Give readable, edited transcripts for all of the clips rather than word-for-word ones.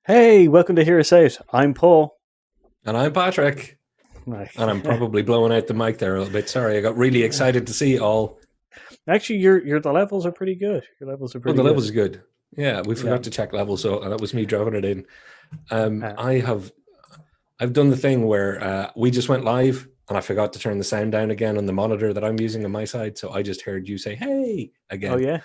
Hey, welcome to Hear Us Out. I'm Paul. And I'm Patrick. Right. And I'm probably blowing out the mic there a little bit. Sorry, I got really excited to see it all. Actually, your the levels are pretty good. Your levels are Oh, pretty the good. levels are good. Yeah, we Yeah. forgot to check levels, so that was me driving it in. Uh, I've done the thing where we just went live, and I forgot to turn the sound down again on the monitor that I'm using on my side. So I just heard you say "Hey" oh again. yeah.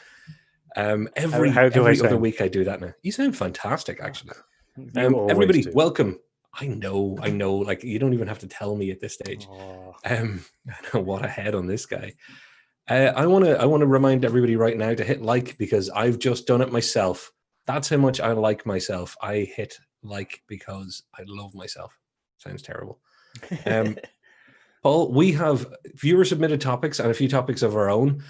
Every How do I every other sound? week I do that now. You sound fantastic, Oh, actually. you always Everybody, do. welcome. I know. Like you don't even have to tell me at this stage. Oh, What a head on this guy. I want to remind everybody right now to hit like because I've just done it myself. That's how much I like myself. I hit like because I love myself. Sounds terrible. Um, Paul, we have viewer submitted topics and a few topics of our own.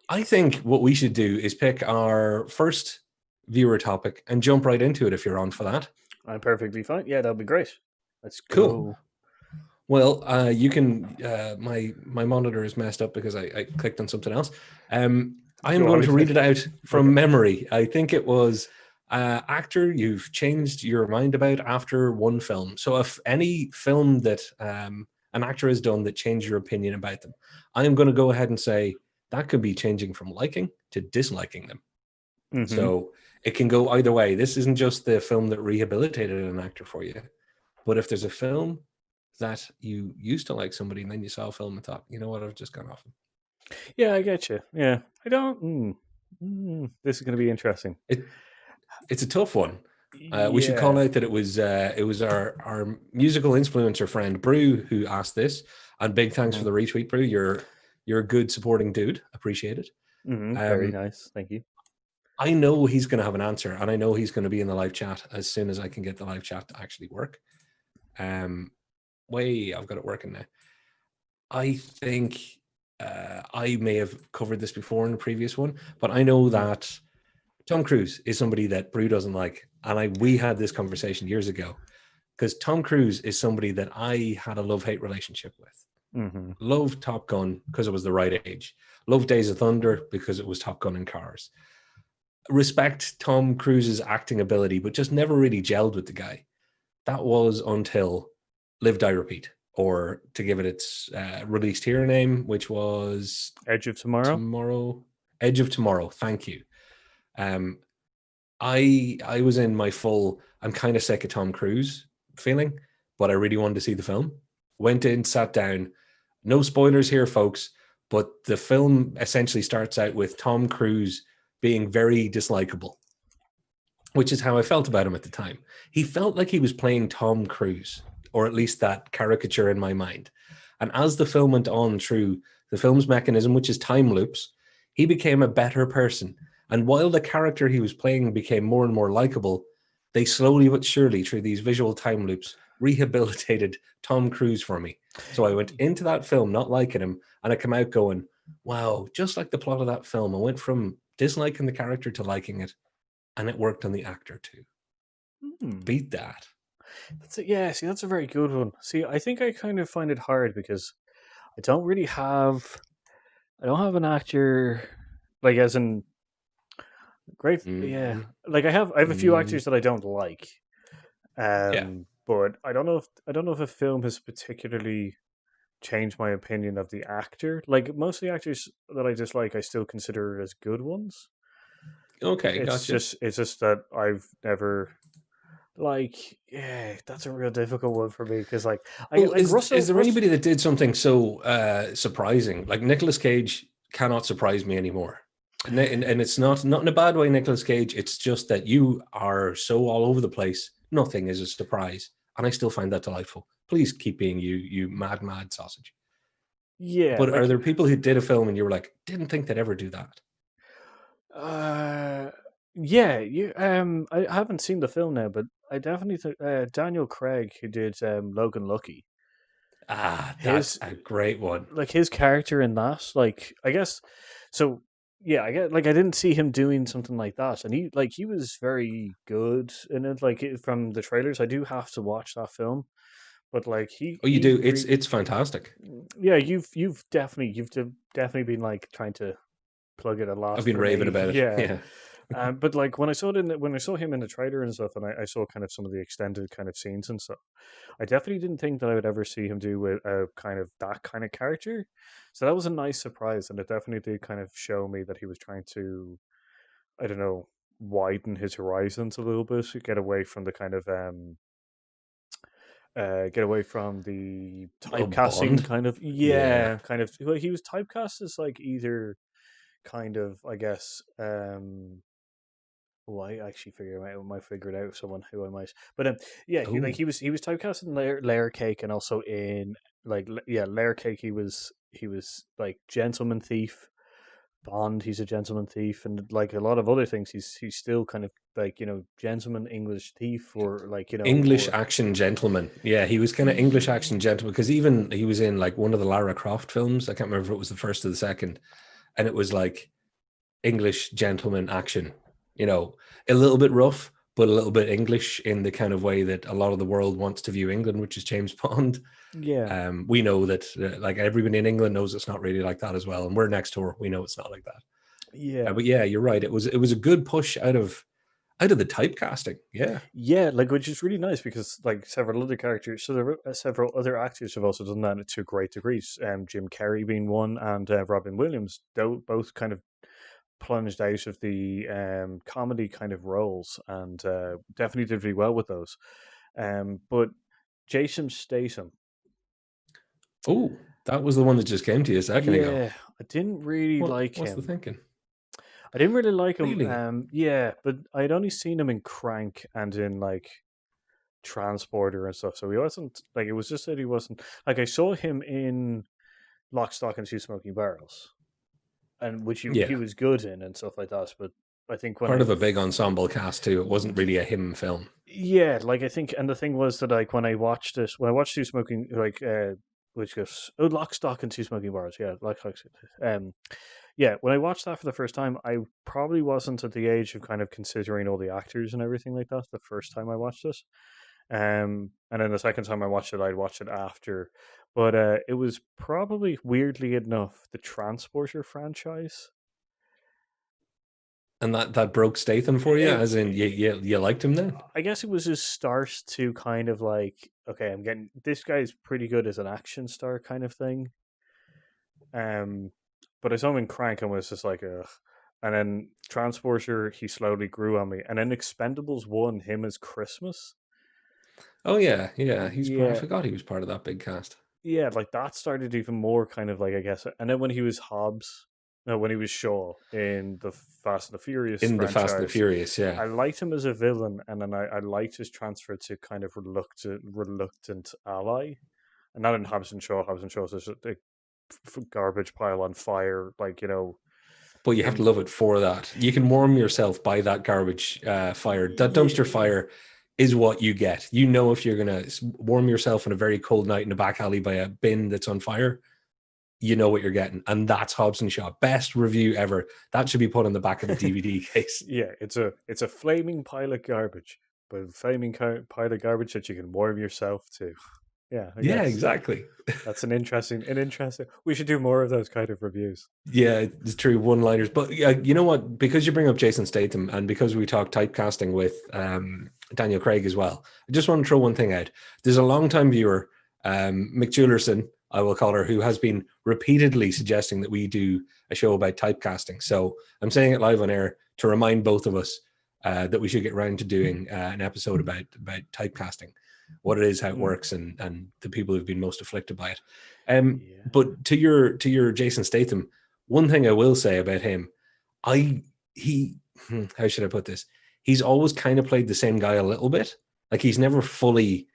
I think what we should do is pick our first viewer topic and jump right into it if you're on for that. I'm perfectly fine. Yeah, that'll be great. Let's Cool. go. Well, you can. My monitor is messed up because I clicked on something else. I am You want going me to to? read it out Okay. from memory. I think it was actor you've changed your mind about after one film. So, if any film that an actor has done that changed your opinion about them, I am going to go ahead and say that could be changing from liking to disliking them. Mm-hmm. So it can go either way. This isn't just the film that rehabilitated an actor for you, but if there's a film that you used to like somebody and then you saw a film and thought, you know what, I've just gone off them. Yeah, I get you. Yeah, I don't. This is going to be interesting. It it's a tough one. We should call Yeah. out that it was our musical influencer friend Brew who asked this, and big thanks for Mm-hmm. the retweet, Brew. You're a good supporting dude. Appreciate it. Very Um, nice. Thank you. I know he's going to have an answer, and I know he's going to be in the live chat as soon as I can get the live chat to actually work. Um, I've got it working now. I think I may have covered this before in the previous one, but I know Mm. that Tom Cruise is somebody that Brew doesn't like, and we had this conversation years ago because Tom Cruise is somebody that I had a love hate relationship with. Mm-hmm. Loved Top Gun because it was the right age. Loved Days of Thunder because it was Top Gun in cars. Respect Tom Cruise's acting ability, but just never really gelled with the guy. That was until Live Die Repeat, or to give it its released here name, which was Edge of Tomorrow. Tomorrow, Edge of Tomorrow. Thank you. Um, I was in my full I'm kind of sick of Tom Cruise feeling, but I really wanted to see the film. Went in, sat down. No spoilers here, folks, but the film essentially starts out with Tom Cruise being very dislikable, which is how I felt about him at the time. He felt like he was playing Tom Cruise, or at least that caricature in my mind. And as the film went on through the film's mechanism, which is time loops, he became a better person. And while the character he was playing became more and more likable, they slowly but surely, through these visual time loops, rehabilitated Tom Cruise for me. So I went into that film not liking him, and I come out going, wow, just like the plot of that film, I went from disliking the character to liking it, and it worked on the actor too. Hmm. Beat that. That's a, yeah. See, that's a very good one. See, I think I kind of find it hard because I don't really have. I don't have an actor like as in great. Yeah, Mm, like I have a few mm, actors that I don't like. yeah. But I don't know if a film has particularly changed my opinion of the actor. Like most of the actors that I dislike, I still consider as good ones. Okay, gotcha. It's just that I've never like yeah. That's a real difficult one for me because I Well, like is there Russell. anybody that did something so surprising? Like Nicolas Cage cannot surprise me anymore. And it's not in a bad way, Nicolas Cage. It's just that you are so all over the place. Nothing is a surprise. And I still find that delightful. Please keep being you, you mad sausage. Yeah, But are like there people who did a film and you were like, didn't think they'd ever do that? Uh, yeah, I haven't seen the film now, but I definitely think Daniel Craig, who did Logan Lucky, Ah, that's his a great one. like his character in that, like I guess, so yeah, I get like I didn't see him doing something like that, and he was very good in it. From the trailers, I do have to watch that film, but like Oh, you do. It's fantastic. yeah, you've definitely been like trying to. plug in a I've lot been for raving me. about it. Yeah. Yeah. But like when I saw it when I saw him in the trailer and stuff, and I saw kind of some of the extended kind of scenes and stuff, I definitely didn't think that I would ever see him do a kind of that kind of character. So that was a nice surprise, and it definitely did kind of show me that he was trying to, I don't know, widen his horizons a little bit, get away from the kind of get away from the Oh, typecasting Bond. kind of, Yeah. yeah, kind of. Well, he was typecast as like either kind of, I guess, oh, I actually might figure it out. Someone who I might, but yeah, Oh, he was typecast in Layer Cake, and also in yeah, Layer Cake. He was like gentleman thief. Bond, he's a gentleman thief, and like a lot of other things, he's still kind of like, you know, gentleman English thief, or like, you know, English or action gentleman. Yeah, he was kind of English action yeah, gentleman because even he was in like one of the Lara Croft films. I can't remember if it was the first or the second, and it was like English gentleman action. You know, a little bit rough, but a little bit English in the kind of way that a lot of the world wants to view England, which is James Bond. yeah, We know that, like everybody in England knows it's not really like that as well, and we're next door. We know it's not like that. yeah. But yeah, you're right. It was a good push out of the typecasting. Yeah, Yeah, like which is really nice because like several other characters, so there were several other actors have also done that to great degrees. Jim Carrey being one, and Robin Williams, both kind of plunged out of the comedy kind of roles, and definitely did really well with those. But Jason Statham, oh, that was the one that just came to you a second ago. yeah, I didn't really like What's the him. thinking? I didn't really like him. Really? Yeah, but I'd only seen him in Crank and in like Transporter and stuff. So he wasn't like, it was just that he wasn't like, I saw him in Lock, Stock, and Two Smoking Barrels, and which he Yeah. was good in and stuff like that. But I think when Part of a big ensemble cast too. It wasn't really a him film. yeah, like I think, and the thing was that like when I watched Two Smoking, like which goes, oh, Lock, Stock, and Two Smoking Barrels, yeah, Lock, Stock, um, yeah, when I watched that for the first time, I probably wasn't at the age of kind of considering all the actors and everything like that the first time I watched this. And then the second time I watched it, I'd watched it after. But it was probably, weirdly enough, the Transporter franchise. And that broke Statham for you, It, as in you liked him then? I guess it was his start to kind of like, okay, I'm getting, this guy's pretty good as an action star kind of thing. Um, but I saw him in Crank and was just like, ugh. And then Transporter, he slowly grew on me. And then Expendables 1, him as Christmas. Oh yeah, yeah. I Yeah, forgot he was part of that big cast. yeah, like that started even more kind of like, I guess, and then when he was Hobbs, no, when he was Shaw in the Fast and the Furious In the Fast and the franchise, Furious, yeah. I liked him as a villain, and then I liked his transfer to kind of reluctant ally, and not in Hobbs and Shaw. Hobbs and Shaw is just a garbage pile on fire, like, you know, But you have to him. love it for that. You can warm yourself by that garbage fire. That dumpster Yeah, fire is what you get. You know, if you're going to warm yourself on a very cold night in a back alley by a bin that's on fire, you know what you're getting. And that's Hobbs and Shaw. Best review ever. That should be put on the back of the DVD case. yeah, it's a flaming pile of garbage, but a flaming pile of garbage that you can warm yourself to. Yeah, I Yeah, guess. exactly. That's an interesting. We should do more of those kind of reviews. Yeah, it's true. One-liners. But you know what? Because you bring up Jason Statham and because we talk typecasting with Daniel Craig as well, I just want to throw one thing out. There's a long-time viewer, McJulerson, I will call her, who has been repeatedly suggesting that we do a show about typecasting. So I'm saying it live on air to remind both of us that we should get around to doing an episode about typecasting, what it is, how it Mm, works, and the people who've been most afflicted by it. yeah. But to your Jason Statham, one thing I will say about him, I he how should I put this? He's always kind of played the same guy a little bit. Like he's never fully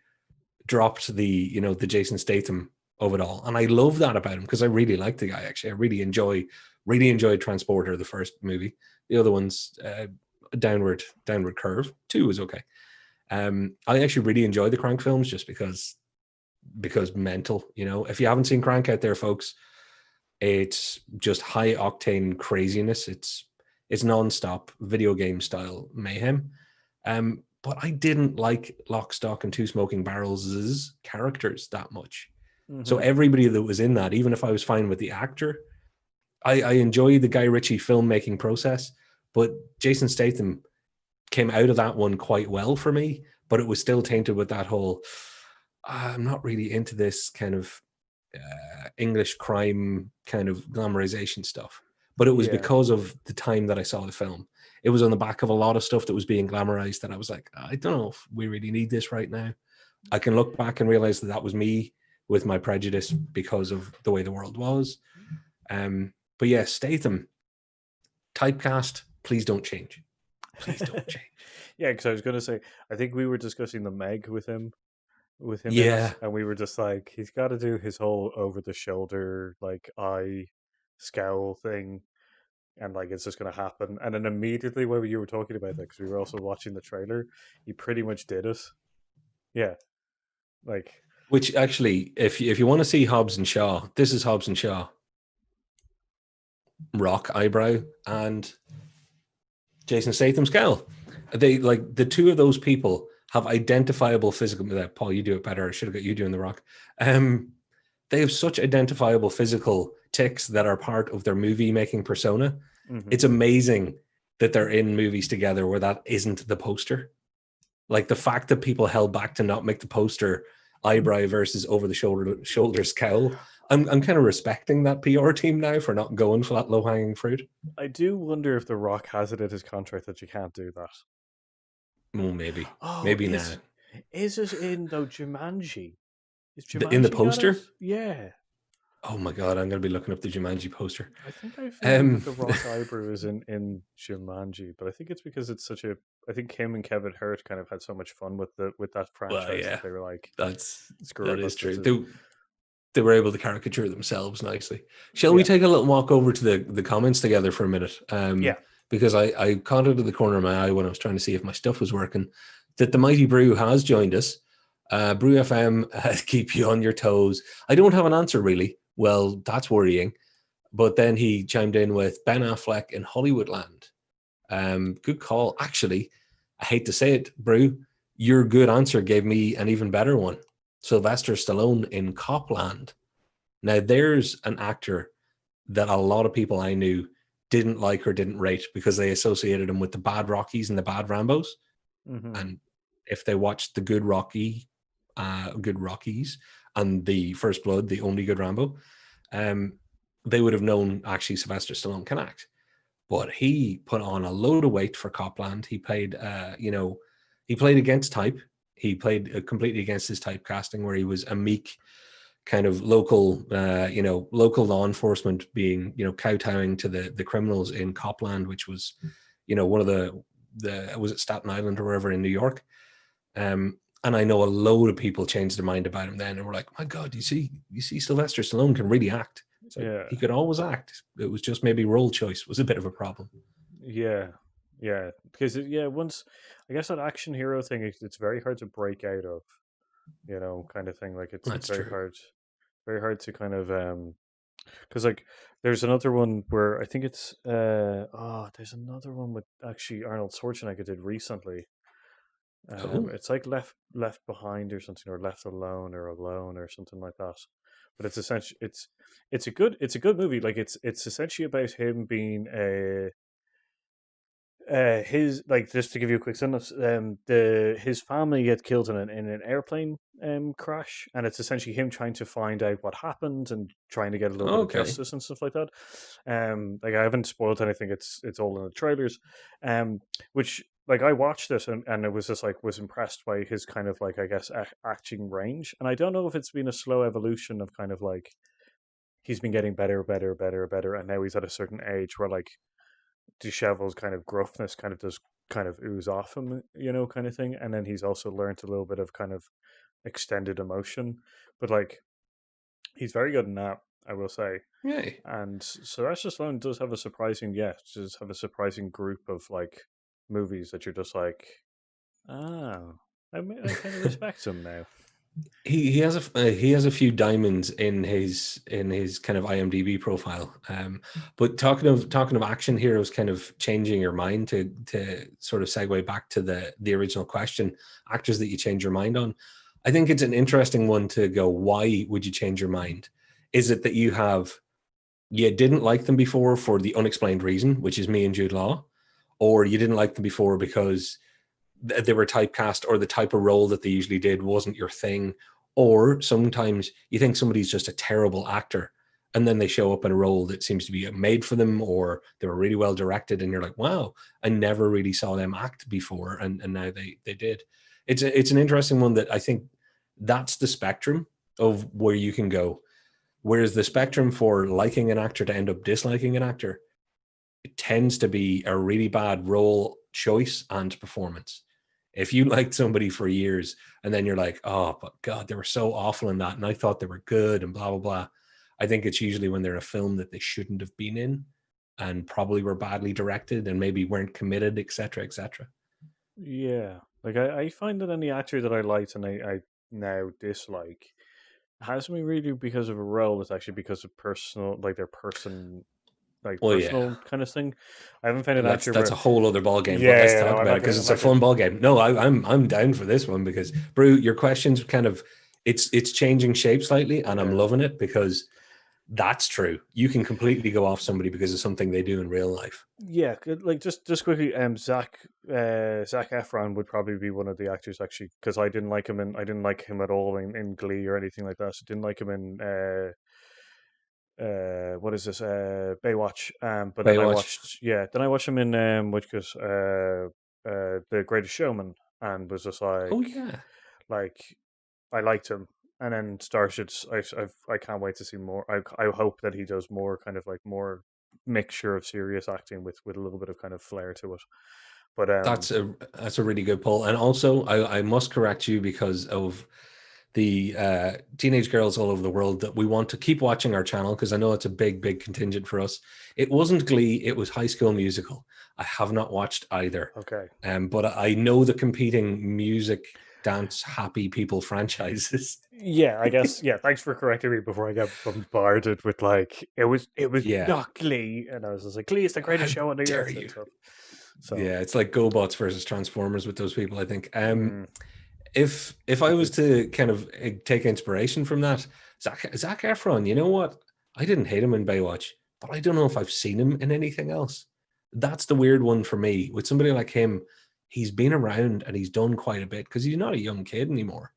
dropped the, you know, the Jason Statham of it all. And I love that about him because I really like the guy actually. I really enjoyed Transporter, the first movie. The other one's downward curve. 2 was okay. I actually really enjoy the Crank films just because mental, you know. If you haven't seen Crank out there, folks, it's just high octane craziness. It's non-stop video game style mayhem. But I didn't like Lock, Stock, and Two Smoking Barrels' characters that much. So Hmm. everybody that was in that, even if I was fine with the actor, I enjoy the Guy Ritchie filmmaking process, but Jason Statham came out of that one quite well for me, but it was still tainted with that whole I'm not really into this kind of English crime kind of glamorization stuff. But it was Yeah, because of the time that I saw the film. It was on the back of a lot of stuff that was being glamorized that I was like, I don't know if we really need this right now. I can look back and realize that that was me with my prejudice because of the way the world was. But yeah, Statham, typecast, please don't change. Please don't change. yeah. Because I was gonna say, I think we were discussing the Meg with him in it, Yeah, and we were just like, he's got to do his whole over the shoulder like eye scowl thing, and like it's just gonna happen. And then immediately when you were talking about that, because we were also watching the trailer, he pretty much did it. Yeah, like which actually, if you want to see Hobbs and Shaw, this is Hobbs and Shaw. Rock eyebrow and Jason Statham scowl. They like the two of those people have identifiable physical. Paul, you do it better. I should have got you doing the Rock. They have such identifiable physical tics that are part of their movie making persona. mhm. It's amazing that they're in movies together where that isn't the poster. Like the fact that people held back to not make the poster eyebrow versus over the shoulder scowl. I'm kind of respecting that PR team now for not going for that low hanging fruit. I do wonder if The Rock has it in his contract that you can't do that. Oh, maybe, Oh, maybe now is it in though Jumanji? Is in the Jumanji got it? poster. Yeah. Oh my god, I'm going to be looking up the Jumanji poster. I think I found that Um, the Rock eyebrow is in Jumanji, but I think it's because it's such a. I think him and Kevin Hart kind of had so much fun with that well, franchise yeah, that they were like, that's "Screw that it, is let's just." true. They were able to caricature themselves nicely. Shall we Yeah, take a little walk over to the comments together for a minute? yeah, Because I caught it at the corner of my eye when I was trying to see if my stuff was working. That the mighty Brew has joined us. Brew FM, keep you on your toes. I don't have an answer really. Well, that's worrying. But then he chimed in with Ben Affleck in Hollywoodland. Good call. Actually, I hate to say it, Brew, your good answer gave me an even better one. Sylvester Stallone in Copland. Now, there's an actor that a lot of people I knew didn't like or didn't rate because they associated him with the bad Rockies and the bad Rambos. hmm And if they watched the good good Rockies and the First Blood, the only good Rambo, um, they would have known actually Sylvester Stallone can act. But he put on a load of weight for Copland. He played, he played against type. He played completely against his typecasting, where he was a meek kind of local, local law enforcement being, kowtowing to the criminals in Copland, which was, one of the was it Staten Island or wherever in New York. And I know a load of people changed their mind about him then and were like, my God, you see Sylvester Stallone can really act. It's like yeah, he could always act. It was just maybe role choice was a bit of a problem. yeah, yeah. Because yeah, once I guess that action hero thing, it's very hard to break out of, kind of thing. Like it's That's true. very hard to kind of because like there's another one where I think it's there's another one with actually Arnold Schwarzenegger did recently. Oh, It's like left behind or something, or left alone or alone or something like that. But it's essentially it's a good movie. Like it's essentially about him being a his like just to give you a quick synopsis, the his family get killed in an airplane crash, and it's essentially him trying to find out what happened and trying to get a little bit of okay. justice and stuff like that. Like I haven't spoiled anything; it's all in the trailers. Which like I watched it and it was just like was impressed by his kind of like I guess acting range, and I don't know if it's been a slow evolution of kind of like he's been getting better, better, better, better, and now he's at a certain age where like disheveled kind of gruffness kind of does kind of ooze off him, kind of thing. And then he's also learned a little bit of kind of extended emotion, but like he's very good in that, I will say. Yay. And Sylvester Stallone does have a surprising, yeah, does have a surprising group of like movies that you're just like, oh, I kind of respect him now. He has a few diamonds in his kind of IMDb profile. But talking of action heroes, kind of changing your mind to sort of segue back to the original question, actors that you change your mind on. I think it's an interesting one to go. Why would you change your mind? Is it that you have you didn't like them before for the unexplained reason, which is me and Jude Law, or you didn't like them before because they were typecast or the type of role that they usually did wasn't your thing, or sometimes you think somebody's just a terrible actor and then they show up in a role that seems to be made for them, or they were really well directed and you're like, wow, I never really saw them act before, and now they did. It's an interesting one that I think that's the spectrum of where you can go. Whereas the spectrum for liking an actor to end up disliking an actor, it tends to be a really bad role choice and performance. If you liked somebody for years and then you're like, oh, but God, they were so awful in that, and I thought they were good and blah, blah, blah. I think it's usually when they're in a film that they shouldn't have been in and probably were badly directed and maybe weren't committed, etc., etc. Yeah, like I find that any actor that I liked and I now dislike hasn't been really because of a role. It's actually because of personal, like their person, like Well, yeah, personal kind of thing. I haven't found an that's actor that's a where, whole other ball game. But let's yeah, no, talk about it because I'm it's a not gonna, fun ball game. No, I'm down for this one because, Brew, your questions kind of it's changing shape slightly, and I'm yeah. loving it because that's true. You can completely go off somebody because of something they do in real life. Yeah, like just quickly, Zach Efron would probably be one of the actors actually because I didn't like him at all in Glee or anything like that. So didn't like him in what is this Baywatch. But then Baywatch. then I watched him in which was The Greatest Showman, and was just Oh yeah, like I liked him. And then Starships, I can't wait to see more. I hope that he does more kind of like more mixture of serious acting with a little bit of kind of flair to it. But that's a really good poll. And also, I must correct you because of the teenage girls all over the world that we want to keep watching our channel because I know it's a big contingent for us. It wasn't Glee; it was High School Musical. I have not watched either, okay, but I know the competing music, dance, happy people franchises. yeah, I guess yeah. Thanks for correcting me before I get bombarded with like it was Yeah, not Glee, and I was just like Glee is the greatest how show on the dare earth and you? stuff. So Yeah, it's like GoBots versus Transformers with those people, I think. mm, If I it was was to kind of take inspiration from that, Zach Efron, you know what? I didn't hate him in Baywatch, but I don't know if I've seen him in anything else. That's the weird one for me. With somebody like him, he's been around and he's done quite a bit because he's not a young kid anymore.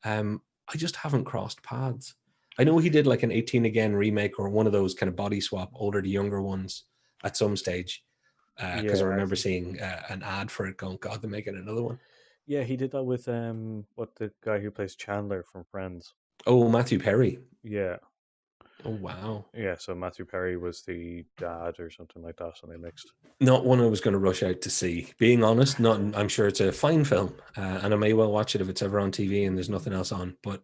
I just haven't crossed paths. I know he did like an 18 Again remake or one of those kind of body swap older to younger ones at some stage because I yeah, remember seeing an ad for it going, God, they're making another one. yeah. He did that with what the guy who plays Chandler from Friends. Oh, Matthew Perry. Yeah, Oh, wow. yeah. So Matthew Perry was the dad or something like that, and they mixed. Not one I was going to rush out to see. Being honest, not. I'm sure it's a fine film, and I may well watch it if it's ever on TV and there's nothing else on. But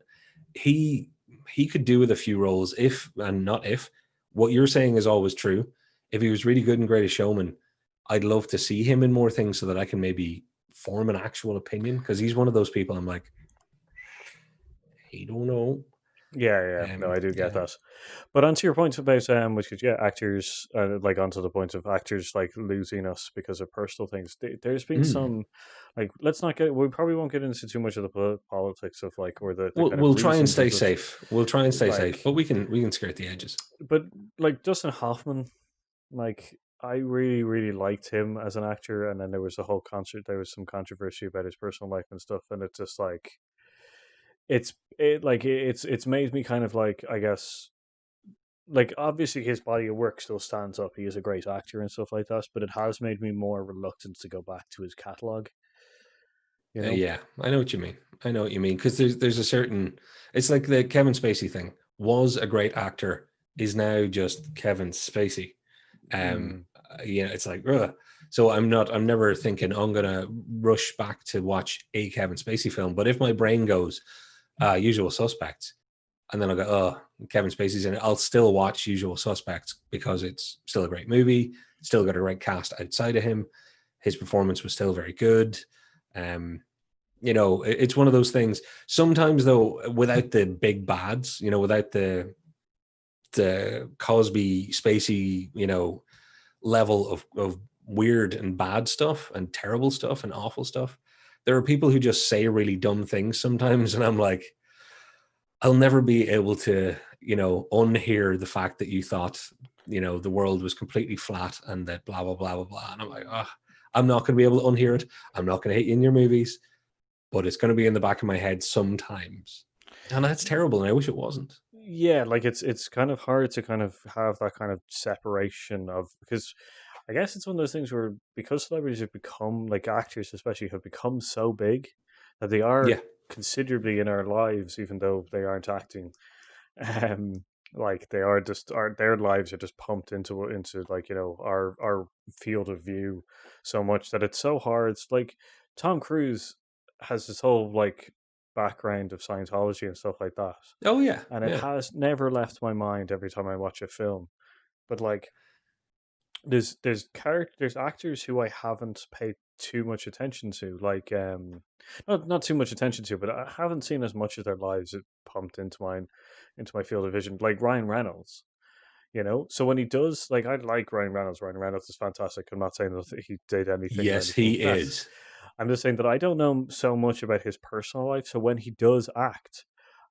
he he could do with a few roles if and not if. What you're saying is always true. If he was really good in Greatest Showman, I'd love to see him in more things so that I can maybe form an actual opinion because he's one of those people I'm like, he don't know. Yeah, yeah. No, I do get Yeah. that. But onto your point about which is yeah, actors like onto the point of actors like losing us because of personal things. There's been Mm. some like let's not get we probably won't get into too much of the politics of like or the We'll kind of we'll try and reasons stay and such. safe. We'll try and stay safe, Like, but we can skirt the edges. but like Dustin Hoffman, like I really liked him as an actor, and then there was a whole concert. There was some controversy about his personal life and stuff, and it's just like it's made me kind of like I guess like obviously his body of work still stands up. He is a great actor and stuff like that, but it has made me more reluctant to go back to his catalog. You know? Yeah, I know what you mean. I know what you mean because there's a certain. It's like the Kevin Spacey thing. Was a great actor, is now just Kevin Spacey. Mm, It's like, ugh. So I'm never thinking, oh, I'm gonna rush back to watch a Kevin Spacey film. But if my brain goes, Usual Suspects, and then I go, oh, Kevin Spacey's in it, I'll still watch Usual Suspects because it's still a great movie. Still got a great cast outside of him. His performance was still very good. Um, it's one of those things. Sometimes, though, without the big bads, without the Cosby Spacey, level of weird and bad stuff and terrible stuff and awful stuff. There are people who just say really dumb things sometimes, and I'm like, I'll never be able to unhear the fact that you thought, the world was completely flat and that blah, blah, blah, blah, blah. And I'm like, oh, I'm not going to be able to unhear it. I'm not going to hate you in your movies, but it's going to be in the back of my head sometimes. And that's terrible. And I wish it wasn't. Yeah, like it's kind of hard to kind of have that kind of separation of, because I guess it's one of those things where, because celebrities have become, like actors especially, have become so big that they are Yeah. considerably in our lives, even though they aren't acting. Um, like they are just, our their lives are just pumped into like, our field of view so much that it's so hard. It's like Tom Cruise has this whole like background of Scientology and stuff like that, Oh, yeah. and it Yeah. has never left my mind every time I watch a film. But like, there's actors who I haven't paid too much attention to, like not too much attention to, but I haven't seen as much of their lives pumped into my field of vision, like Ryan Reynolds. So when he does, like, I like Ryan Reynolds. Ryan Reynolds is fantastic. I'm not saying that he did anything or Yes, he anything. is. I'm just saying that I don't know so much about his personal life. So when he does act,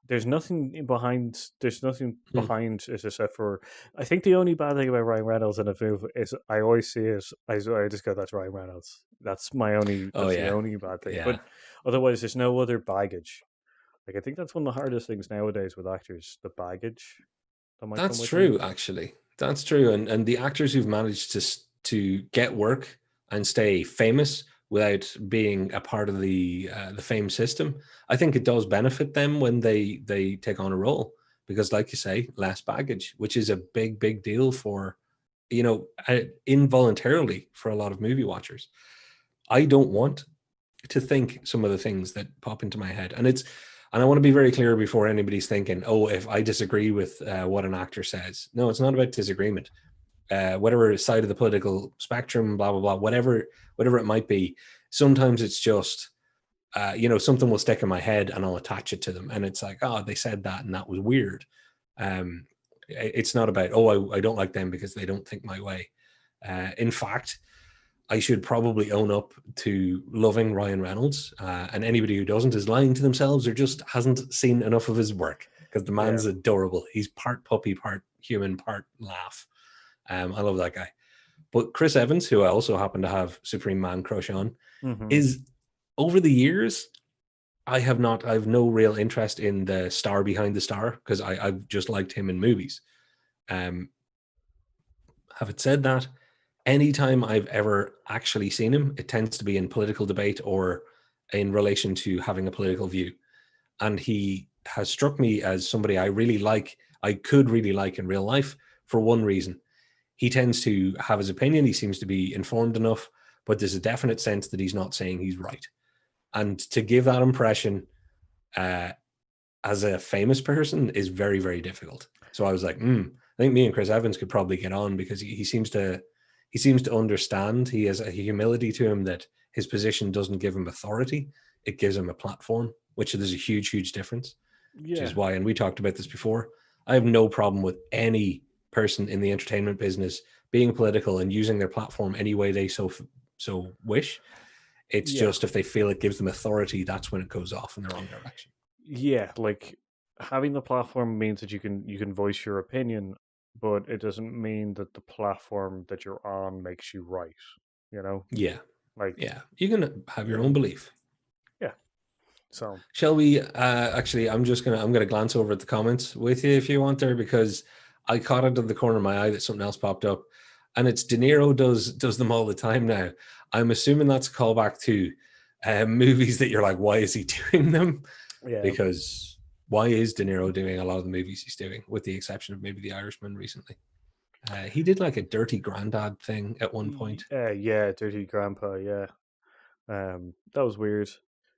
there's nothing Hmm. behind it except for, I think the only bad thing about Ryan Reynolds in a movie is I always see it, I just go, that's Ryan Reynolds. Oh, That's the yeah. only bad thing. But Yeah. otherwise there's no other baggage. Like, I think that's one of the hardest things nowadays with actors, the baggage that might come That's with them. true, actually. That's true. And the actors who've managed to get work and stay famous without being a part of the fame system, I think it does benefit them when they take on a role because, like you say, less baggage, which is a big big deal for involuntarily for a lot of movie watchers. I don't want to think some of the things that pop into my head, and I want to be very clear before anybody's thinking, oh, if I disagree with what an actor says. No, it's not about disagreement. Whatever side of the political spectrum, blah blah blah, whatever it might be. Sometimes it's just something will stick in my head and I'll attach it to them, and it's like, oh, they said that and that was weird. It's not about, oh, I don't like them because they don't think my way. In fact, I should probably own up to loving Ryan Reynolds, and anybody who doesn't is lying to themselves or just hasn't seen enough of his work because the Yeah. man's adorable. He's part puppy, part human, part laugh. I love that guy. But Chris Evans, who I also happen to have Supreme Man crush on, Hmm. is over the years, I have no real interest in the star behind the star because I've just liked him in movies. Um, Having said that, anytime I've ever actually seen him, it tends to be in political debate or in relation to having a political view. And he has struck me as somebody I really like, I could really like in real life for one reason. He tends to have his opinion, he seems to be informed enough, but there's a definite sense that he's not saying he's right. And to give that impression uh, as a famous person is very, very difficult. So I was like, I think me and Chris Evans could probably get on because he seems to understand. He has a humility to him that his position doesn't give him authority; it gives him a platform, which there's a huge, huge difference. Which is Yeah. why, and we talked about this before. I have no problem with any person in the entertainment business being political and using their platform any way they so wish. It's Yeah. just if they feel it gives them authority, that's when it goes off in the wrong direction. Yeah, like, having the platform means that you can voice your opinion, but it doesn't mean that the platform that you're on makes you right, you know? Yeah, Like, yeah. You can have your yeah. own belief. Yeah. So, Shall we? Actually, I'm gonna glance over at the comments with you if you want there because I caught it in the corner of my eye that something else popped up, and it's De Niro does them all the time now. I'm assuming that's a callback to movies that you're like, why is he doing them? yeah. Because why is De Niro doing a lot of the movies he's doing, with the exception of maybe The Irishman recently? He did like a Dirty Grandad thing at one point. Yeah, Dirty Grandpa, yeah. That was weird.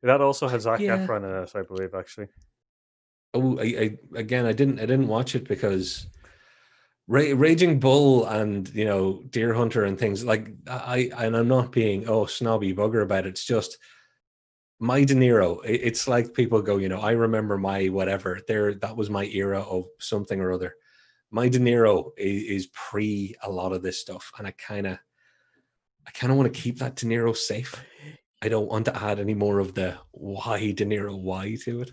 That also has Zac Yeah. Efron in it, I believe, actually. Oh, again, I didn't watch it because Raging Bull and Deer Hunter and things like and I'm not being snobby bugger about it. It's just my De Niro. It's like people go, I remember my whatever. That was my era of something or other. My De Niro is pre a lot of this stuff, and I kind of want to keep that De Niro safe. I don't want to add any more of the why De Niro why to it.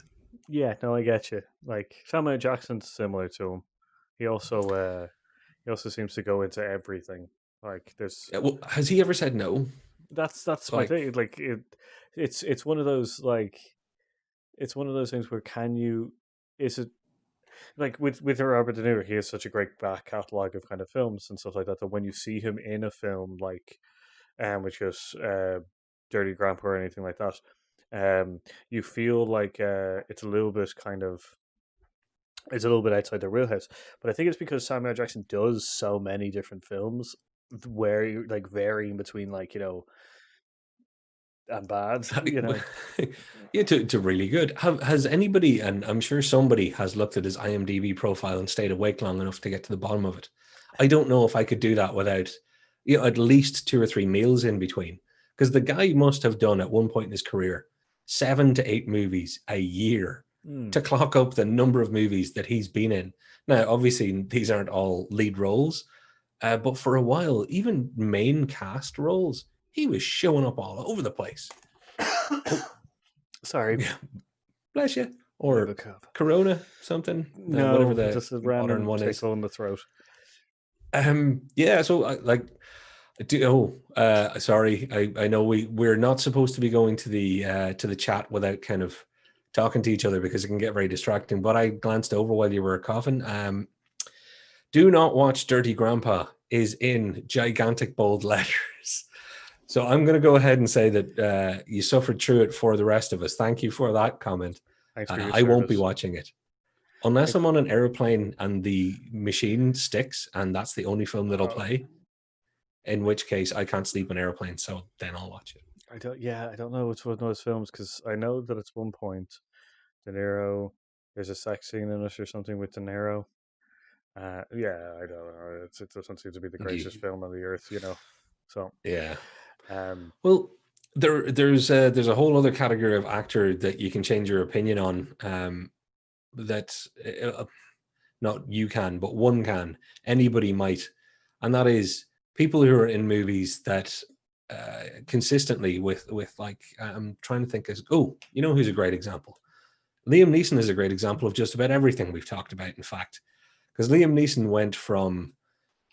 Yeah, no, I get you. Like Samuel Jackson's similar to him. He also he also seems to go into everything. Like there's Well, has he ever said no? that's my Like, thing. Like it's one of those like it's one of those things where can you is it like with Robert De Niro, he has such a great back catalog of kind of films and stuff like that. That when you see him in a film like which is Dirty Grandpa or anything like that, you feel like it's a little bit kind of it's a little bit outside their wheelhouse. But I think it's because Samuel Jackson does so many different films where you like varying between like and bad, yeah, to really good. Has anybody, and I'm sure somebody has looked at his IMDb profile and stayed awake long enough to get to the bottom of it. I don't know if I could do that without, at least 2 or 3 meals in between, because the guy must have done at one point in his career 7 to 8 movies a year Hmm. to clock up the number of movies that he's been in. Now, obviously, these aren't all lead roles, but for a while, even main cast roles, he was showing up all over the place. Oh, Sorry, yeah, bless you. bit of a Or cough. Corona, something, whatever No, the just a modern random one is. tickle in the throat. Yeah. So, like, sorry. I know we're not supposed to be going to the chat without kind of talking to each other because it can get very distracting. But I glanced over while you were coughing. Do not watch Dirty Grandpa is in gigantic bold letters. So I'm going to go ahead and say that you suffered through it for the rest of us. Thank you for that comment. Thanks for your I won't be service. watching it unless Thanks. I'm on an airplane and the machine sticks, and that's the only film that'll Oh, play. In which case, I can't sleep on airplanes, so then I'll watch it. I don't. Yeah, I don't know which one of those films because I know that at one point De Niro, there's a sex scene in it or something with De Niro. Yeah, I don't know. It doesn't seem to be the greatest You, film on the earth, So, yeah. um, Well, there's a whole other category of actor that you can change your opinion on. That not you can, but one can. Anybody might, and that is people who are in movies that consistently with like I'm trying to think as who's a great example. Liam Neeson is a great example of just about everything we've talked about. In fact, because Liam Neeson went from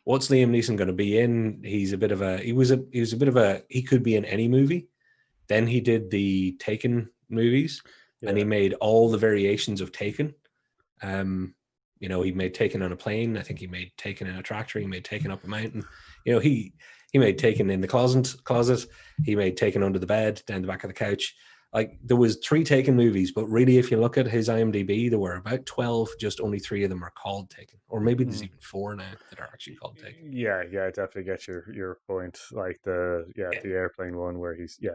what's Liam Neeson going to be in? He's a bit of a he was a bit of a he could be in any movie. Then he did the Taken movies, and he yeah. made all the variations of Taken. Um, he made Taken on a plane. I think he made Taken in a tractor. He made Taken up a mountain. He made Taken in the closet. He made Taken under the bed, down the back of the couch. Like there was 3 Taken movies, but really, if you look at his IMDb, there were about 12. Just only 3 of them are called Taken, or maybe there's Mm. even 4 now that are actually called Taken. Yeah, I definitely get your point. Like the airplane one where he's yeah.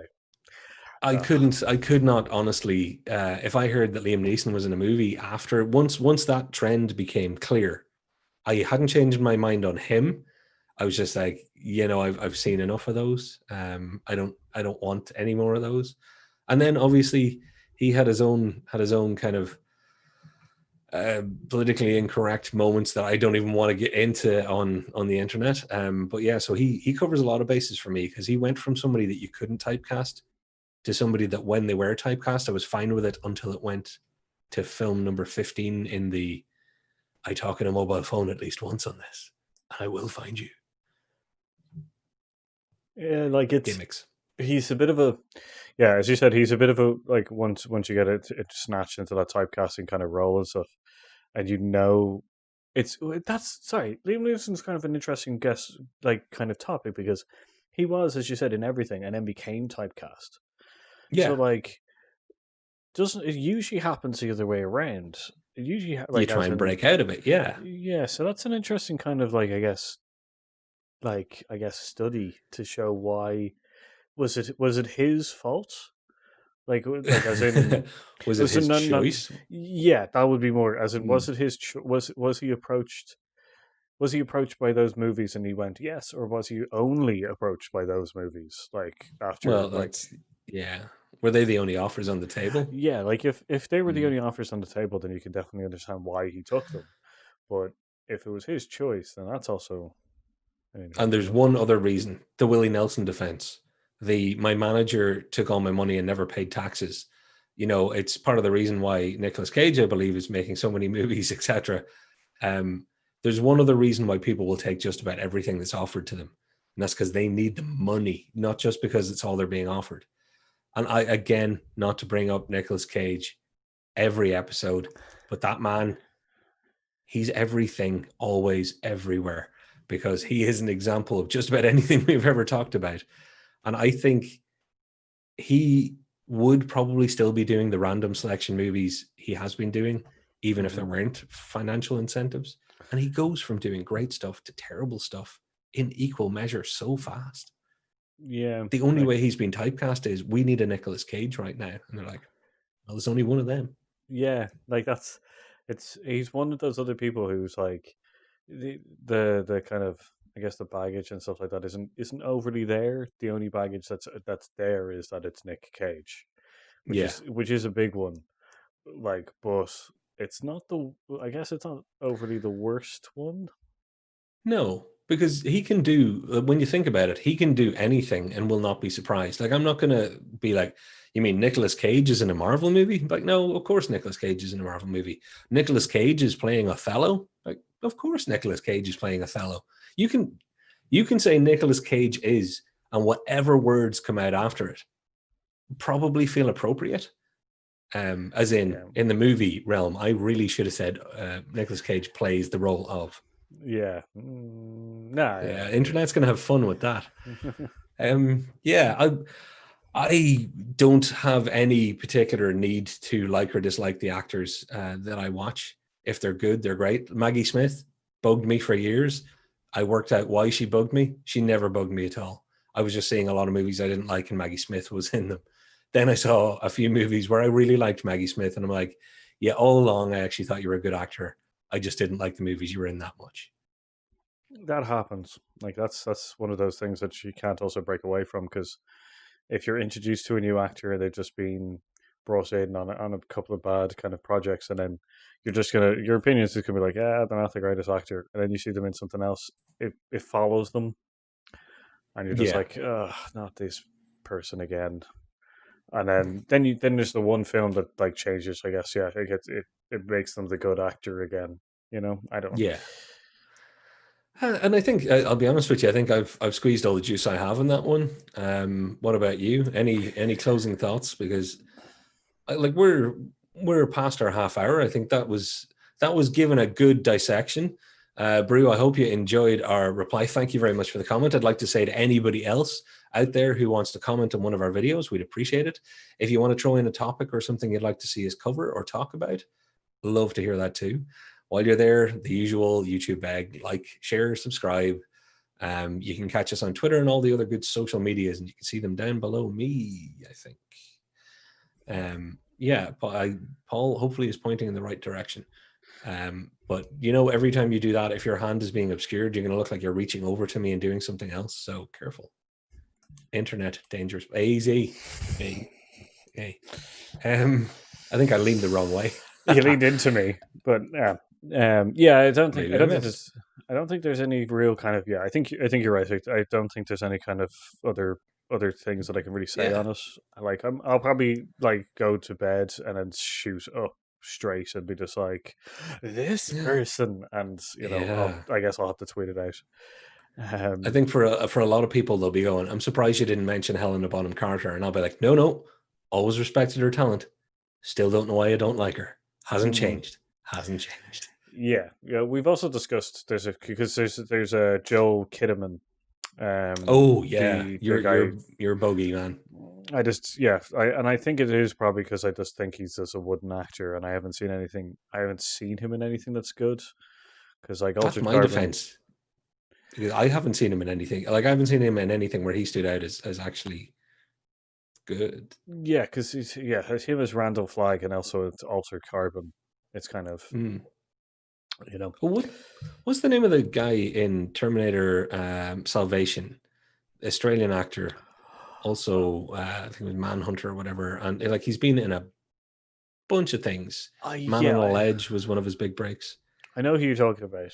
I could not honestly. If I heard that Liam Neeson was in a movie after once that trend became clear, I hadn't changed my mind on him. I was just like, I've seen enough of those. I don't want any more of those. And then obviously he had his own kind of politically incorrect moments that I don't even want to get into on the internet. But yeah, so he covers a lot of bases for me because he went from somebody that you couldn't typecast to somebody that when they were typecast, I was fine with it until it went to film number 15 in the I talk in a mobile phone at least once on this, and I will find you Yeah, like it's gimmicks. he's a bit of a yeah, as you said, he's a bit of a like once you get it snatched into that typecasting kind of role and stuff, and it's that's sorry, Liam Neeson's kind of an interesting guess like kind of topic because he was, as you said, in everything and then became typecast. So Yeah, like doesn't it usually happens the other way around? It usually you like try as and in break out of it. Yeah. yeah, so that's an interesting kind of I guess study to show why was it his fault? Like as in Was it was it his not choice? yeah, that would be more as in Hmm. was it his was he approached by those movies and he went yes, or was he only approached by those movies like after Well, like that's yeah. Were they the only offers on the table? yeah, like if they were the Hmm. only offers on the table, then you can definitely understand why he took them. But if it was his choice, then that's also an And interesting there's one. one other reason: the Willie Nelson defense. The my manager took all my money and never paid taxes. it's part of the reason why Nicolas Cage, I believe, is making so many movies, etc. Um, there's one other reason why people will take just about everything that's offered to them, and that's because they need the money, not just because it's all they're being offered. And I, again, not to bring up Nicolas Cage every episode, but that man, he's everything, always, everywhere, because he is an example of just about anything we've ever talked about. And I think he would probably still be doing the random selection movies he has been doing, even if there weren't financial incentives. And he goes from doing great stuff to terrible stuff in equal measure so fast. Yeah, The only like way he's been typecast is we need a Nicolas Cage right now. And they're like, well, there's only one of them. yeah, like that's it's he's one of those other people who's like the kind of, I guess, the baggage and stuff like that isn't overly there. The only baggage that's there is that it's Nick Cage, Yeah. which is a big one. Like, but it's not the I guess it's not overly the worst one. No, because he can do, when you think about it, he can do anything and will not be surprised. Like, I'm not going to be like, you mean Nicolas Cage is in a Marvel movie? Like, no, of course Nicolas Cage is in a Marvel movie. Nicolas Cage is playing Othello? Like, of course Nicolas Cage is playing Othello. You can you can say Nicolas Cage is, and whatever words come out after it probably feel appropriate. As Yeah, in the movie realm, I really should have said Nicolas Cage plays the role of. yeah, nah, Yeah, yeah, internet's gonna have fun with that. yeah. Yeah, I don't have any particular need to like or dislike the actors that I watch. If they're good, they're great. Maggie Smith bugged me for years. I worked out why she bugged me. She never bugged me at all. I was just seeing a lot of movies I didn't like, and Maggie Smith was in them. Then I saw a few movies where I really liked Maggie Smith, and I'm like, yeah, all along I actually thought you were a good actor. I just didn't like the movies you were in that much. That happens. Like that's one of those things that you can't also break away from, because if you're introduced to a new actor and they've just been brought in on a couple of bad kind of projects, and then you're just gonna your opinion is just gonna be like, yeah, they're not the greatest actor, and then you see them in something else, it follows them, and you're just Yeah, like, ugh, not this person again. And then there's the one film that like changes. I guess, yeah, it makes them the good actor again. I don't know. yeah. And I think I'll be honest with you. I think I've squeezed all the juice I have in that one. What about you? Any closing thoughts? Because like we're past our half hour. I think that was given a good dissection. Brew, I hope you enjoyed our reply. Thank you very much for the comment. I'd like to say to anybody else out there who wants to comment on one of our videos, we'd appreciate it. If you want to throw in a topic or something you'd like to see us cover or talk about, love to hear that too. While you're there, the usual YouTube bag, like, share, subscribe. You can catch us on Twitter and all the other good social medias, and you can see them down below me, I think. Yeah, Paul hopefully is pointing in the right direction. But every time you do that, if your hand is being obscured, you're going to look like you're reaching over to me and doing something else. So careful. Internet dangerous. Easy. Hey. I think I leaned the wrong way. You leaned into me, but yeah, yeah. I don't think Maybe I missed. I don't think there's any real kind of, yeah. I think you're right. I don't think there's any kind of other things that I can really say Yeah. on it. Like, I'll probably like go to bed and then shoot up straight and be just like, this person, and Yeah. I guess I'll have to tweet it out. I Um, think for a lot of people, they'll be going, I'm surprised you didn't mention Helena Bonham Carter. And I'll be like, no, no, always respected her talent. Still don't know why I don't like her. Hasn't mm, changed. Hasn't changed. yeah, yeah. We've also discussed there's a Joel Kinnaman, Oh yeah, the you're guy. you're you're bogey man. I just, yeah, and I think it is probably because I just think he's just a wooden actor, and I haven't seen him in anything that's good. Because like That's Altered my Carbon, defense. Because I haven't seen him in anything. Like, I haven't seen him in anything where he stood out as actually good. yeah, because it's him as Randall Flagg, and also it's Altered Carbon. It's kind of, Mm. you know, Oh, what's the name of the guy in Terminator Salvation? Australian actor, also I think it was Manhunter or whatever, and like he's been in a bunch of things. Man on yeah, a Ledge was one of his big breaks. I know who you're talking about, eh,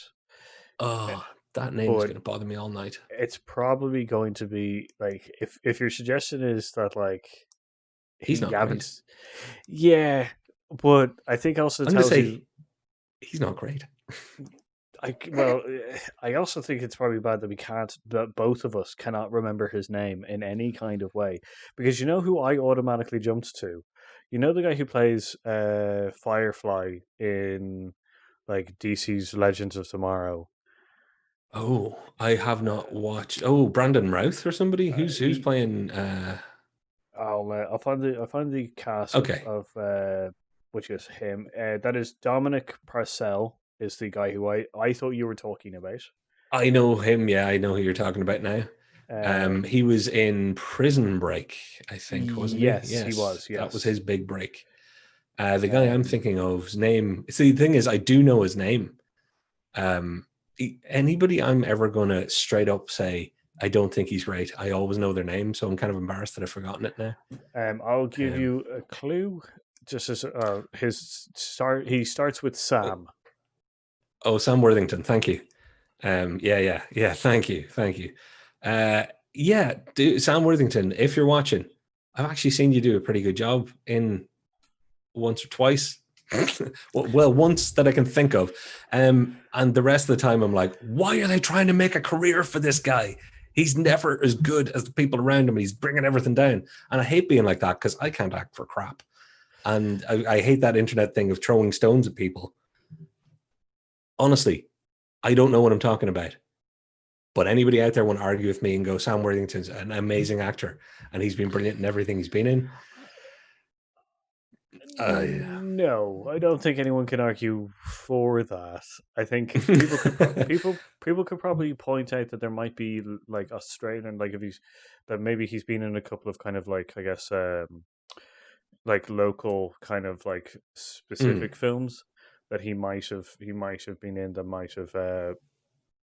Oh, that name is but going to bother me all night. it's probably going to be like, if your suggestion is that like He's You not haven't. great. Yeah, but I think also I'm just tells you. say he's not great. Well, I also think it's probably bad that we can't, that both of us cannot remember his name in any kind of way. Because you know who I automatically jumped to? You know the guy who plays Firefly in like DC's Legends of Tomorrow? Oh, I have not Uh, watched. Oh, Brandon Routh or somebody who's he, playing. I'll find the cast Okay, of which is him. That is Dominic Parcell is the guy who I thought you were talking about. I know him. Yeah, I know who you're talking about now. Um, He was in Prison Break, I think, wasn't he? yes, he Yes, was. that was Yes. his big break. The guy I'm Um, thinking of, his name. See, the thing is, I do know his name. Anybody I'm ever gonna straight up say I don't think he's great, I always know their name, so I'm kind of embarrassed that I've forgotten it now. I'll give Um, you a clue. Just as his start, he starts with oh, Sam. oh, Sam Worthington, thank you. Yeah. Thank you, thank you. Uh, yeah, Sam Worthington. If you're watching, I've actually seen you do a pretty good job in once or twice. Well, once that I can think of. And the rest of the time, I'm like, why are they trying to make a career for this guy? He's never as good as the people around him. And he's bringing everything down. And I hate being like that because I can't act for crap. And I hate that internet thing of throwing stones at people. Honestly, I don't know what I'm talking about. But anybody out there want to argue with me and go, Sam Worthington's an amazing actor and he's been brilliant in everything he's been in. Yeah. No, I don't think anyone can argue for that. I think people could probably point out that there might be like Australian, like if he's that maybe he's been in a couple of kind of like I guess like local kind of like Mm. specific films that he might have been in that might have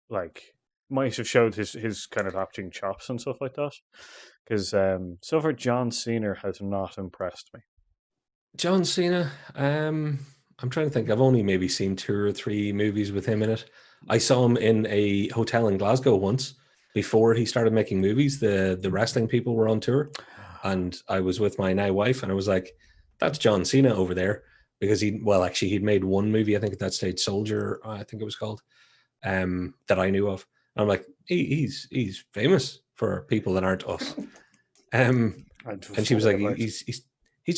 like might have showed his kind of acting chops and stuff like that. Because so far John Cena has not impressed me. John Cena. I'm trying to think. I've only maybe seen two or three movies with him in it. I saw him in a hotel in Glasgow once before he started making movies. The wrestling people were on tour, and I was with my now wife, and I was like, "That's John Cena over there," because actually he'd made one movie. I think at that stage, Soldier, I think it was called, that I knew of. And I'm like, he's famous for people that aren't us. Um, And and she was like, whatever. he's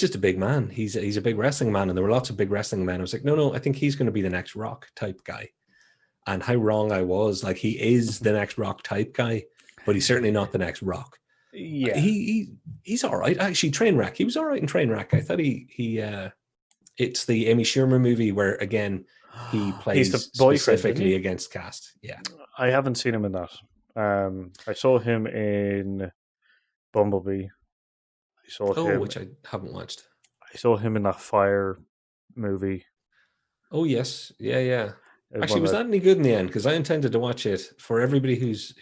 just a big man. He's a big wrestling man, and there were lots of big wrestling men. I was like, no, I think he's going to be the next Rock type guy. And how wrong I was. Like he is the next Rock type guy, but he's certainly not the next Rock. Yeah, He's all right. Actually, Trainwreck. He was all right in Trainwreck. I thought it's the Amy Schumer movie where again he he's the plays boyfriend, isn't specifically he? against cast. Yeah. I haven't seen him in that. I saw him in Bumblebee. I saw Oh, him. which I haven't watched. I saw him in that Fire movie. Oh yes, yeah. As Actually, one was that that any good in the end? Because I intended to watch it for everybody who's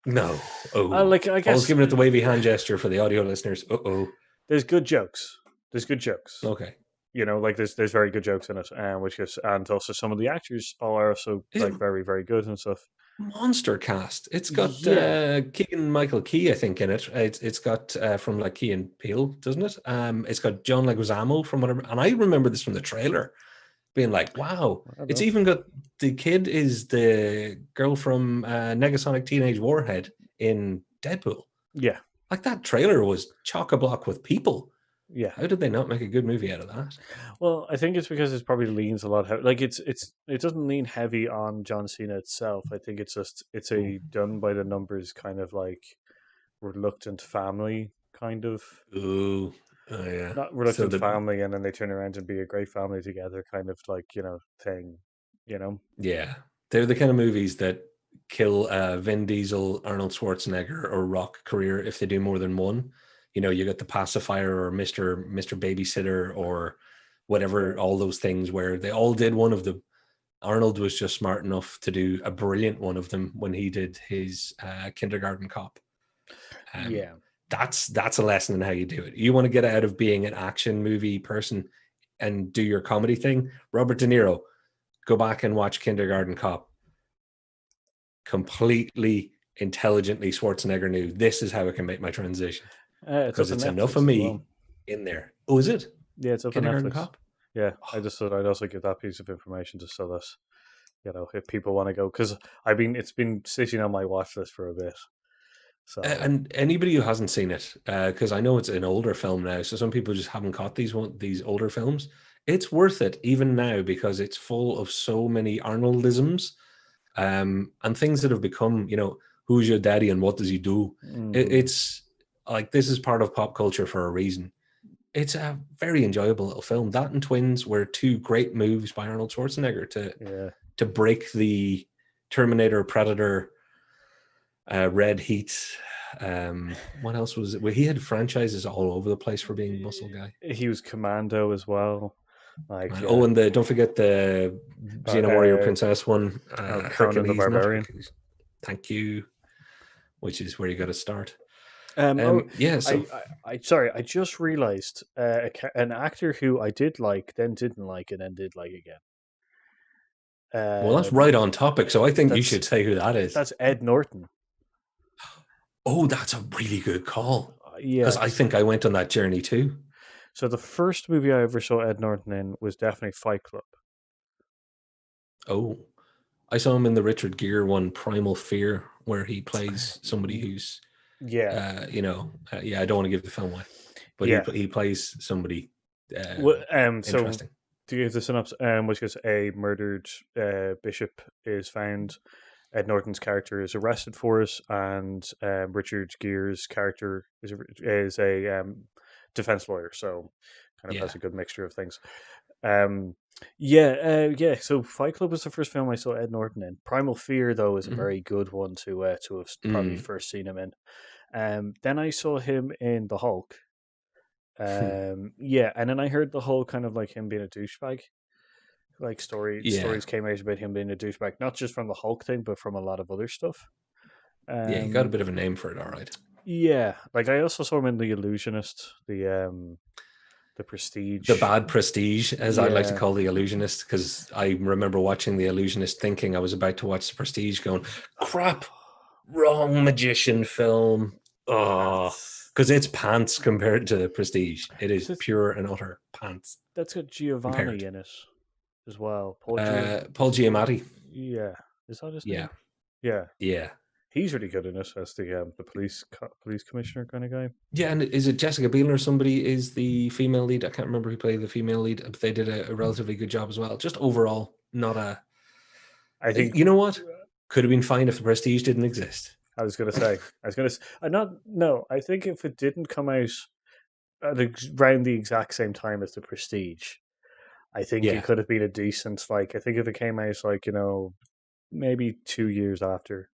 no. Oh, like. I Paul's guess giving it the wavy hand gesture for the audio listeners. Oh. there's good jokes. There's good jokes. Okay. You know, like there's very good jokes in it, which is and also some of the actors are also Is it like very good and stuff. monster cast? It's got Yeah, Keegan Michael Key, I think, in it. It's got from like Key and Peele, doesn't it? It's got John Leguizamo from whatever, and I remember this from the trailer, being like, "Wow!" I don't It's know. even got the kid is the girl from Negasonic Teenage Warhead in Deadpool. Yeah, Like that trailer was chock a block with people. yeah. How did they not make a good movie out of that? Well, I think it's because it probably leans a lot like it doesn't lean heavy on John Cena itself. I think it's just it's Ooh, a done by the numbers kind of like reluctant family kind of ooh, oh yeah. not So reluctant the family and then they turn around and be a great family together kind of like, thing, you know? yeah, they're the kind of movies that kill Vin Diesel, Arnold Schwarzenegger, or Rock career if they do more than one. You know, you got the pacifier or Mister Babysitter or Yeah. whatever. All those things where they all did one of them. Arnold was just smart enough to do a brilliant one of them when he did his Kindergarten Cop. Um, Yeah. that's a lesson in how you do it. You want to get out of being an action movie person and do your comedy thing. Robert De Niro, go back and watch Kindergarten Cop. Completely intelligently, Schwarzenegger knew this is how I can make my transition. It's up because on it's enough Netflix of as well. me in there. Oh, is it Yeah, it's up on Kindergarten Netflix. Cop? Yeah, I just thought I'd also give that piece of information just so that if people want to go, because it's been sitting on my watch list for a bit. So And anybody who hasn't seen it, because I know it's an older film now, so some people just haven't caught these older films. It's worth it even now because it's full of so many Arnoldisms, and things that have become, who's your daddy and what does he do? mhm. It's like this is part of pop culture for a reason. It's a very enjoyable little film. That and Twins were two great moves by Arnold Schwarzenegger Yeah, to break the Terminator Predator Red Heat. What else was it? Well, he had franchises all over the place for being muscle guy. he was Commando as well. Like, Man. Oh, and don't forget the but, Xena Warrior Princess one, Conan the Not Barbarian. Hercules. Thank you, which is where you got to start. Oh, Yeah. So, sorry, I just realized an actor who I did like, then didn't like, and then did like again. well, that's Um, right on topic. So I think you that's should say who that is. that's Ed Norton. Oh, that's a really good call because Yeah. I think I went on that journey too. So the first movie I ever saw Ed Norton in was definitely Fight Club. Oh, I saw him in the Richard Gere one, Primal Fear, where he plays somebody who's Yeah, yeah, I don't want to give the film away, but yeah. he plays somebody uh, So interesting. to give the synopsis, which is a murdered bishop is found. Ed Norton's character is arrested for it, and Richard Gere's character is a defense lawyer, so kind of Yeah. has a good mixture of things. Um, yeah. So Fight Club was the first film I saw Ed Norton in. Primal Fear, though, is a Mhm. very good one to have probably Mm. first seen him in. Then I saw him in The Hulk. Yeah, and then I heard the whole kind of like him being a douchebag. Like Yeah, stories came out about him being a douchebag, not just from the Hulk thing, but from a lot of other stuff. yeah, he got a Um, bit of a name for it, all right. yeah, like I also saw him in The Illusionist, the The Prestige. bad prestige, as I like to Yeah, call The Illusionist, because I remember watching The Illusionist thinking I was about to watch The Prestige, going, crap, wrong magician film. Oh, that's because it's pants compared to Prestige. It is is it, pure and utter pants that's got Giovanni compared. in it as well. Paul Giamatti. Yeah, is that his Yeah, name? Yeah, yeah. he's really good in it as the police commissioner kind of guy. Yeah, and is it Jessica Biel or somebody is the female lead? I can't remember who played the female lead, but they did a relatively good job as well. Just overall, not a. I think You know what? Could have been fine if the Prestige didn't exist. I was gonna. I not no. I think if it didn't come out around the exact same time as the Prestige, I think it Yeah, could have been a decent. Like I think if it came out like maybe 2 years after,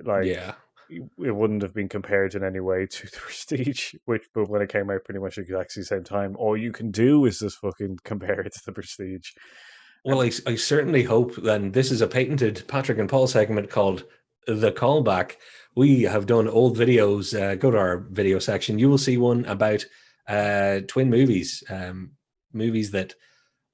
like yeah. it wouldn't have been compared in any way to the Prestige. But when it came out pretty much exactly the same time, all you can do is just fucking compare it to the Prestige. Well, I certainly hope then this is a patented Patrick and Paul segment called The Callback. We have done old videos. Go to our video section. You will see one about twin movies, movies that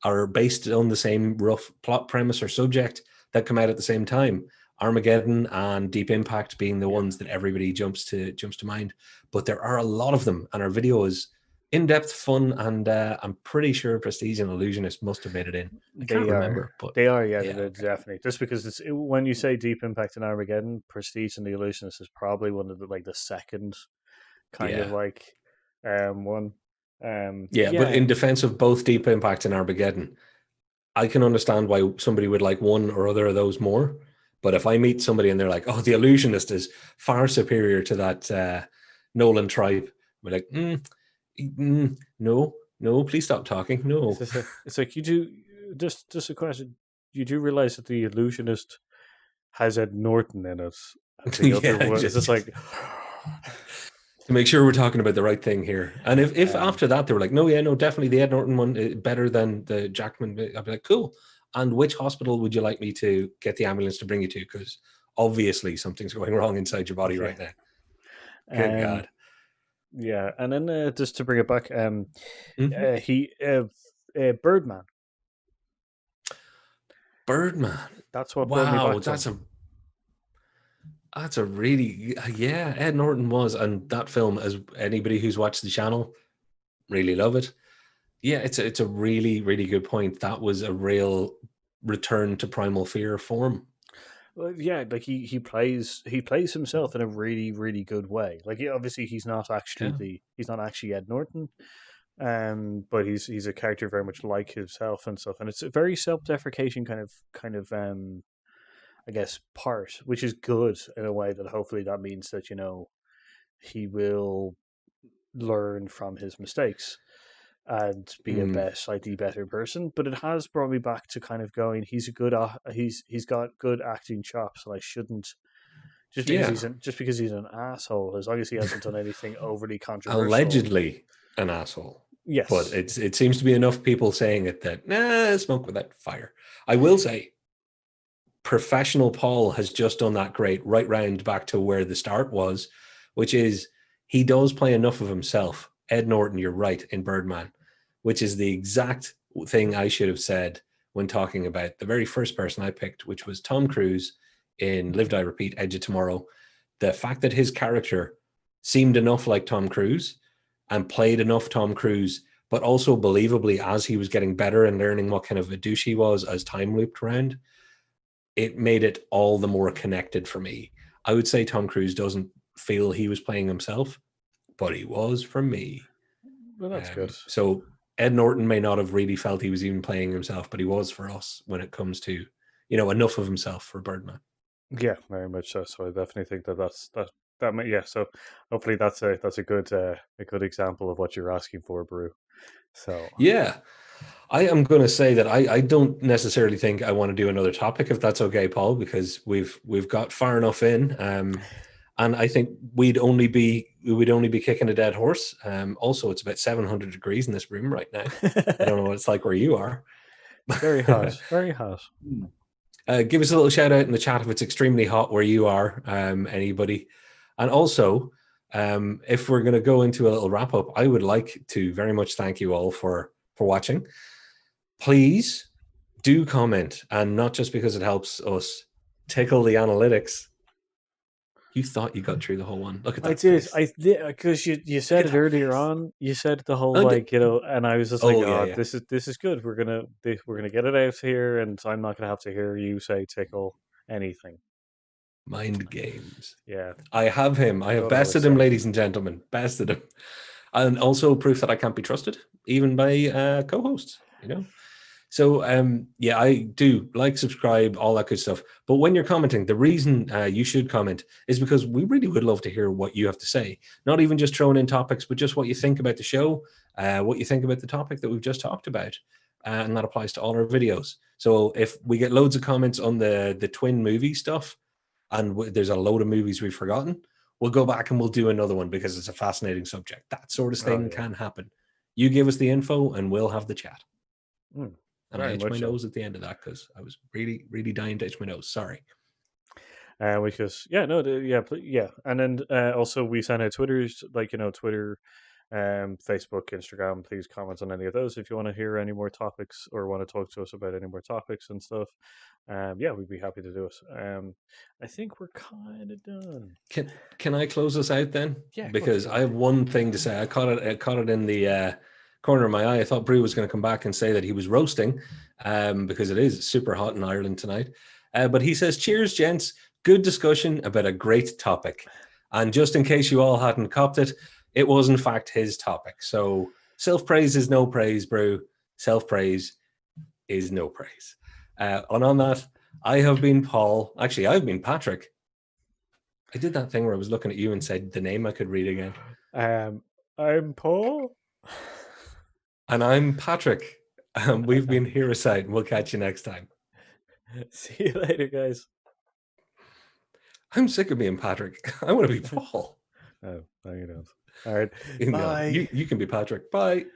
are based on the same rough plot premise or subject that come out at the same time. Armageddon and Deep Impact being the Yeah, ones that everybody jumps to mind, but there are a lot of them, and our video is in-depth fun, and I'm pretty sure Prestige and Illusionist must have made it in. I can't they are. remember, but They are, yeah, yeah, they're okay, definitely. Just because when you say Deep Impact and Armageddon, Prestige and the Illusionist is probably one of the second kind of yeah, like one. yeah. But Yeah, in defense of both Deep Impact and Armageddon, I can understand why somebody would like one or other of those more. But if I meet somebody and they're like, "Oh, The Illusionist is far superior to that Nolan tripe," we're like, "No, no, please stop talking. No." it's like you do. Just a question. You do realize that the Illusionist has Ed Norton in it, and the other Yeah, one is just like, to make sure we're talking about the right thing here. And if um, after that they were like, "No, yeah, no, definitely the Ed Norton one better than the Jackman," I'd be like, "Cool." And which hospital would you like me to get the ambulance to bring you to? Because obviously something's going wrong inside your body yeah, right now. Good um, God. yeah. And then just to bring it back, Mhm. he Birdman. Birdman. That's what brought me Wow, back to him. That's a really, yeah, Ed Norton was, and that film, as anybody who's watched the channel, really love it. Yeah, it's a really, really good point. That was a real return to primal fear form. Well, yeah, like he plays himself in a really really good way. Like obviously Yeah. he's not actually Ed Norton, but he's a character very much like himself and stuff, and it's a very self deprecating kind of I guess part, which is good in a way that hopefully that means that he will learn from his mistakes and be a Mm, slightly better person. But it has brought me back to kind of going. He's got good acting chops, and I shouldn't yeah. just because he's an asshole. As long as he hasn't done anything overly controversial. Allegedly an asshole. But Yes. it seems to be enough people saying it that, nah, smoke without fire. I will say, professional Paul has just done that great right round back to where the start was, which is he does play enough of himself. Ed Norton, you're right, in Birdman, which is the exact thing I should have said when talking about the very first person I picked, which was Tom Cruise in Live Die Repeat, Edge of Tomorrow. The fact that his character seemed enough like Tom Cruise and played enough Tom Cruise, but also believably as he was getting better and learning what kind of a douche he was as time looped around, it made it all the more connected for me. I would say Tom Cruise doesn't feel he was playing himself, but he was for me. Well, that's good. So Ed Norton may not have really felt he was even playing himself, but he was for us when it comes to, enough of himself for Birdman. Yeah, very much so. So I definitely think yeah. So hopefully that's a good example of what you're asking for, Brew. So Yeah, I am going to say that I don't necessarily think I want to do another topic, if that's okay, Paul, because we've got far enough in. And I think we would only be kicking a dead horse. Also, it's about 700 degrees in this room right now. I don't know what it's like where you are. very hot, very hot. Give us a little shout out in the chat if it's extremely hot where you are, anybody. And also, if we're going to go into a little wrap up, I would like to very much thank you all for watching. Please do comment, and not just because it helps us tickle the analytics. You thought you got through the whole one. Look at I that did. face. I did because you Look said at it that earlier face. on. You said the whole And and I was just like, oh yeah, oh, yeah. this is good. We're gonna get it out here, and I'm not gonna have to hear you say tickle anything. Mind games. Yeah, I have him. I have thought I was bested him, safe. ladies and gentlemen. Bested him. And also proof that I can't be trusted, even by co-hosts. So yeah, I do like, subscribe, all that good stuff. But when you're commenting, the reason you should comment is because we really would love to hear what you have to say. Not even just throwing in topics, but just what you think about the show, what you think about the topic that we've just talked about. And that applies to all our videos. So if we get loads of comments on the twin movie stuff, and there's a load of movies we've forgotten, we'll go back and we'll do another one because it's a fascinating subject. That sort of Oh thing yeah, can happen. You give us the info and we'll have the chat. And I very itched my much so. nose at the end of that because I was really, really dying to itch my nose. Sorry. Because yeah, no, yeah, and then also we send out Twitter's Twitter, Facebook, Instagram. Please comment on any of those if you want to hear any more topics or want to talk to us about any more topics and stuff. Yeah, we'd be happy to do it. I think we're kind of done. Can I close us out then? Yeah, of course. Because I have one thing to say. I caught it in the corner of my eye. I thought Brew was going to come back and say that he was roasting, because it is super hot in Ireland tonight. But he says, "Cheers, gents. Good discussion about a great topic." And just in case you all hadn't copped it, it was in fact his topic. So self-praise is no praise, Brew. Self-praise is no praise. And on that, I have been Paul. Actually, I've been Patrick. I did that thing where I was looking at you and said the name I could read again. I'm Paul. And I'm Patrick. We've been Here Aside, and we'll catch you next time. See you later, guys. I'm sick of being Patrick. I want to be Paul. No, you don't. All right, No, bye. you can be Patrick. Bye.